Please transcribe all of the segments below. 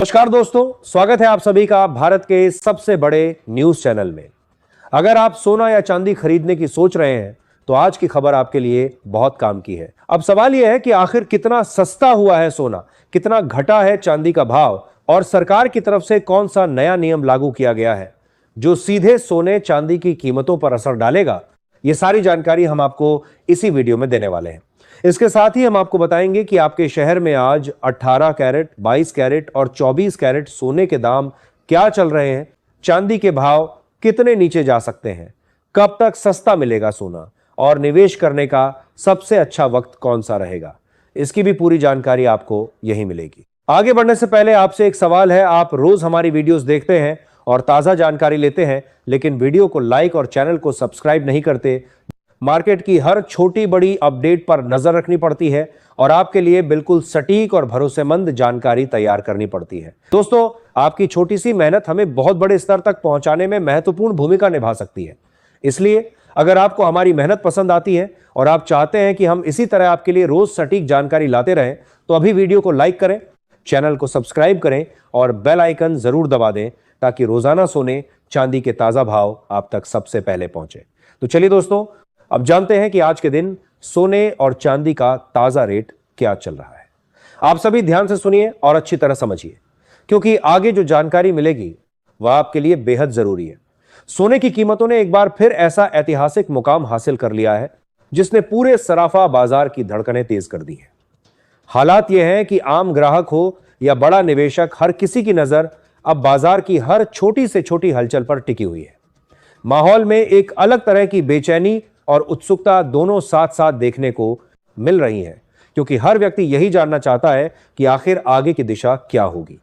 नमस्कार दोस्तों, स्वागत है आप सभी का भारत के सबसे बड़े न्यूज चैनल में। अगर आप सोना या चांदी खरीदने की सोच रहे हैं तो आज की खबर आपके लिए बहुत काम की है। अब सवाल यह है कि आखिर कितना सस्ता हुआ है सोना, कितना घटा है चांदी का भाव और सरकार की तरफ से कौन सा नया नियम लागू किया गया है जो सीधे सोने चांदी की कीमतों पर असर डालेगा। ये सारी जानकारी हम आपको इसी वीडियो में देने वाले हैं। इसके साथ ही हम आपको बताएंगे कि आपके शहर में आज 18 कैरेट, 22 कैरेट और 24 कैरेट सोने के दाम क्या चल रहे हैं, चांदी के भाव कितने नीचे जा सकते हैं, कब तक सस्ता मिलेगा सोना और निवेश करने का सबसे अच्छा वक्त कौन सा रहेगा। इसकी भी पूरी जानकारी आपको यहीं मिलेगी। आगे बढ़ने से पहले आपसे एक सवाल है, आप रोज हमारी वीडियोस देखते हैं और ताजा जानकारी लेते हैं, लेकिन वीडियो को लाइक और चैनल को सब्सक्राइब नहीं करते। मार्केट की हर छोटी बड़ी अपडेट पर नजर रखनी पड़ती है और आपके लिए बिल्कुल सटीक और भरोसेमंद जानकारी तैयार करनी पड़ती है। दोस्तों, आपकी छोटी सी मेहनत हमें बहुत बड़े स्तर तक पहुंचाने में महत्वपूर्ण भूमिका निभा सकती है। इसलिए अगर आपको हमारी मेहनत पसंद आती है और आप चाहते हैं कि हम इसी तरह आपके लिए रोज सटीक जानकारी लाते रहें, तो अभी वीडियो को लाइक करें, चैनल को सब्सक्राइब करें और बेल आइकन जरूर दबा दें ताकि रोजाना सोने चांदी के ताजा भाव आप तक सबसे पहले पहुंचे। तो चलिए दोस्तों, अब जानते हैं कि आज के दिन सोने और चांदी का ताजा रेट क्या चल रहा है। आप सभी ध्यान से सुनिए और अच्छी तरह समझिए, क्योंकि आगे जो जानकारी मिलेगी वह आपके लिए बेहद जरूरी है। सोने की कीमतों ने एक बार फिर ऐसा ऐतिहासिक मुकाम हासिल कर लिया है जिसने पूरे सराफा बाजार की धड़कनें तेज कर दी हैं। हालात यह है कि आम ग्राहक हो या बड़ा निवेशक, हर किसी की नजर अब बाजार की हर छोटी से छोटी हलचल पर टिकी हुई है। माहौल में एक अलग तरह की बेचैनी और उत्सुकता दोनों साथ साथ देखने को मिल रही है, क्योंकि हर व्यक्ति यही जानना चाहता है कि आखिर आगे की दिशा क्या होगी।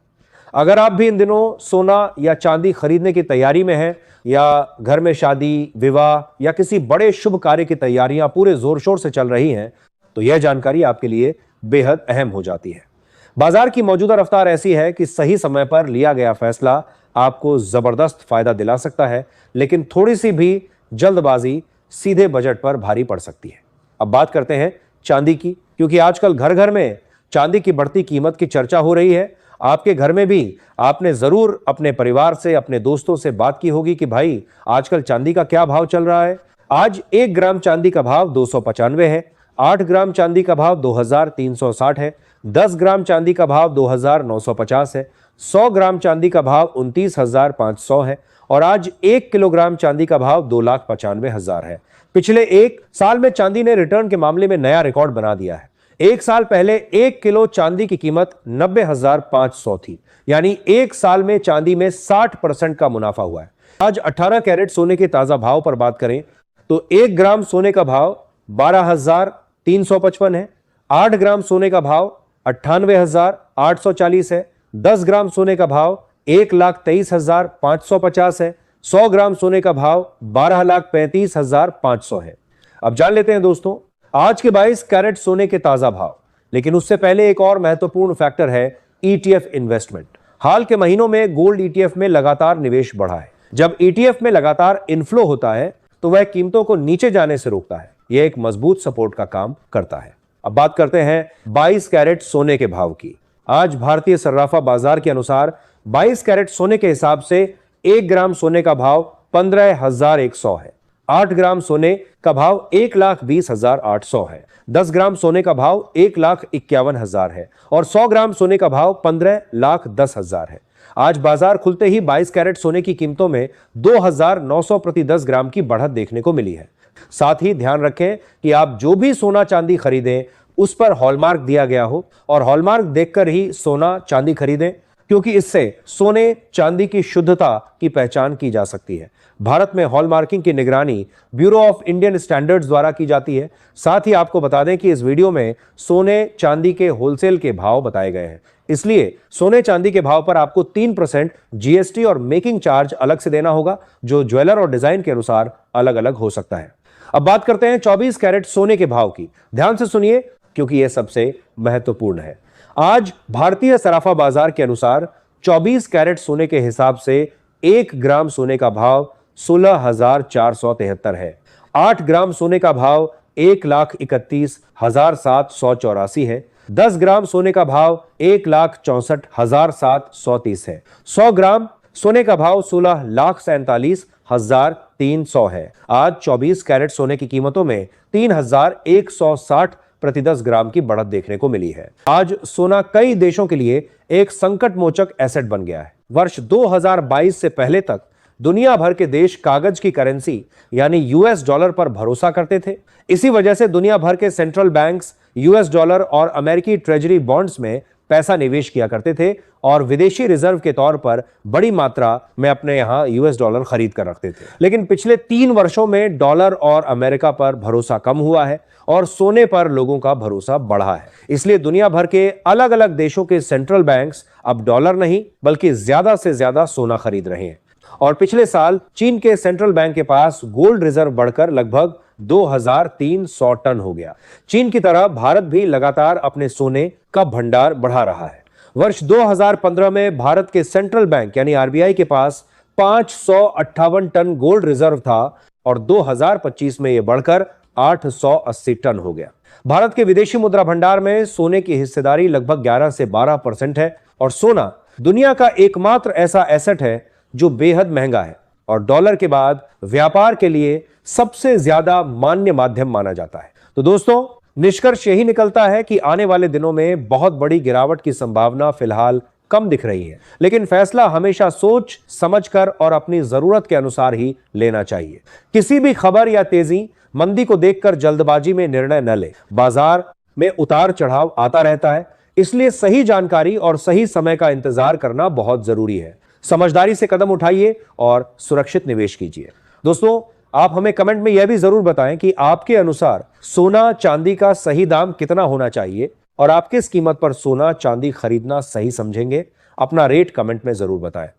अगर आप भी इन दिनों सोना या चांदी खरीदने की तैयारी में हैं या घर में शादी, विवाह या किसी बड़े शुभ कार्य की तैयारियां पूरे जोर शोर से चल रही हैं, तो यह जानकारी आपके लिए बेहद अहम हो जाती है। बाजार की मौजूदा रफ्तार ऐसी है कि सही समय पर लिया गया फैसला आपको जबरदस्त फायदा दिला सकता है, लेकिन थोड़ी सी भी जल्दबाजी सीधे बजट पर भारी पड़ सकती है। अब बात करते हैं चांदी की, क्योंकि आजकल घर घर में चांदी की बढ़ती कीमत की चर्चा हो रही है। आपके घर में भी आपने जरूर अपने परिवार से, अपने दोस्तों से बात की होगी कि भाई आजकल चांदी का क्या भाव चल रहा है। आज 1 ग्राम चांदी का भाव 295 है, 8 ग्राम चांदी का भाव 2360 है, 10 ग्राम चांदी का भाव 2950 है, 100 ग्राम चांदी का भाव 29,500 है और आज 1 किलोग्राम चांदी का भाव 2,95,000 है। पिछले एक साल में चांदी ने रिटर्न के मामले में नया रिकॉर्ड बना दिया है। एक साल पहले 1 किलो चांदी की कीमत 90,500 थी, यानी एक साल में चांदी में 60% का मुनाफा हुआ है। आज 18 कैरेट सोने के ताजा भाव पर बात करें तो 1 ग्राम सोने का भाव 12,355 है, 8 ग्राम सोने का भाव 98,840 है, 10 ग्राम सोने का भाव 1,23,550 है, 100 ग्राम सोने का भाव 12,35,500 है। अब जान लेते हैं दोस्तों आज के 22 कैरेट सोने के ताजा भाव। लेकिन उससे पहले एक और महत्वपूर्ण फैक्टर है ETF इन्वेस्टमेंट। हाल के महीनों में गोल्ड ETF में लगातार निवेश बढ़ा है। जब ETF में लगातार इनफ्लो होता है तो वह कीमतों को नीचे जाने से रोकता है। यह एक मजबूत सपोर्ट का काम करता है। अब बात करते हैं 22 कैरेट सोने के भाव की। आज भारतीय सर्राफा बाजार के अनुसार 22 कैरेट सोने के हिसाब से 1 ग्राम सोने का भाव 15,100 है, 8 ग्राम सोने का भाव 1,20,800 है, 10 ग्राम सोने का भाव 1,51,000 है और 100 ग्राम सोने का भाव 15,10,000 है। आज बाजार खुलते ही 22 कैरेट सोने की कीमतों में 2,900 प्रति 10 ग्राम की बढ़त देखने को मिली है। साथ ही ध्यान रखें कि आप जो भी सोना चांदी खरीदें उस पर हॉलमार्क दिया गया हो और हॉलमार्क देखकर ही सोना चांदी खरीदें, क्योंकि इससे सोने चांदी की शुद्धता की पहचान की जा सकती है। भारत में हॉलमार्किंग की निगरानी ब्यूरो ऑफ इंडियन स्टैंडर्ड्स द्वारा की जाती है। साथ ही आपको बता दें कि इस वीडियो में सोने चांदी के होलसेल के भाव बताए गए हैं, इसलिए सोने चांदी के भाव पर आपको 3% GST और मेकिंग चार्ज अलग से देना होगा, जो ज्वेलर और डिजाइन के अनुसार अलग अलग हो सकता है। अब बात करते हैं 24 कैरेट सोने के भाव की। ध्यान से सुनिए क्योंकि यह सबसे महत्वपूर्ण है। आज भारतीय सराफा बाजार के अनुसार 24 कैरेट सोने के हिसाब से 1 ग्राम सोने का भाव 16,473 है, 8 ग्राम सोने का भाव 1,31,784 है, 10 ग्राम सोने का भाव 1,64,730 है। 100 ग्राम सोने का भाव 16,47,300 है। आज 24 कैरेट सोने की कीमतों में 3,160 प्रति 10 ग्राम की बढ़त देखने को मिली है। आज सोना कई देशों के लिए एक संकट मोचक एसेट बन गया है। वर्ष 2022 से पहले तक दुनिया भर के देश कागज की करेंसी यानी यूएस डॉलर पर भरोसा करते थे। इसी वजह से दुनिया भर के सेंट्रल बैंक्स यूएस डॉलर और अमेरिकी ट्रेजरी बॉन्ड्स में पैसा निवेश किया करते थे और विदेशी रिजर्व के तौर पर बड़ी मात्रा में अपने यहां यूएस डॉलर खरीद कर रखते थे। लेकिन पिछले 3 वर्षों में डॉलर और अमेरिका पर भरोसा कम हुआ है और सोने पर लोगों का भरोसा बढ़ा है। इसलिए दुनिया भर के अलग अलग देशों के सेंट्रल बैंक्स अब डॉलर नहीं बल्कि ज्यादा से ज्यादा सोना खरीद रहे हैं। और पिछले साल चीन के सेंट्रल बैंक के पास गोल्ड रिजर्व बढ़कर लगभग 2,300 टन हो गया। चीन की तरह भारत भी लगातार अपने सोने का भंडार बढ़ा रहा है। वर्ष 2015 में भारत के सेंट्रल बैंक यानी आरबीआई के पास 558 टन गोल्ड रिजर्व था और 2025 में यह बढ़कर 880 टन हो गया। भारत के विदेशी मुद्रा भंडार में सोने की हिस्सेदारी लगभग 11 से 12% है और सोना दुनिया का एकमात्र ऐसा एसेट है जो बेहद महंगा है और डॉलर के बाद व्यापार के लिए सबसे ज्यादा मान्य माध्यम माना जाता है। तो दोस्तों, निष्कर्ष यही निकलता है कि आने वाले दिनों में बहुत बड़ी गिरावट की संभावना फिलहाल कम दिख रही है, लेकिन फैसला हमेशा सोच समझकर और अपनी जरूरत के अनुसार ही लेना चाहिए। किसी भी खबर या तेजी मंदी को देखकर जल्दबाजी में निर्णय न ले। बाजार में उतार चढ़ाव आता रहता है, इसलिए सही जानकारी और सही समय का इंतजार करना बहुत जरूरी है। समझदारी से कदम उठाइए और सुरक्षित निवेश कीजिए। दोस्तों, आप हमें कमेंट में यह भी जरूर बताएं कि आपके अनुसार सोना चांदी का सही दाम कितना होना चाहिए और आप किस कीमत पर सोना चांदी खरीदना सही समझेंगे। अपना रेट कमेंट में जरूर बताएं।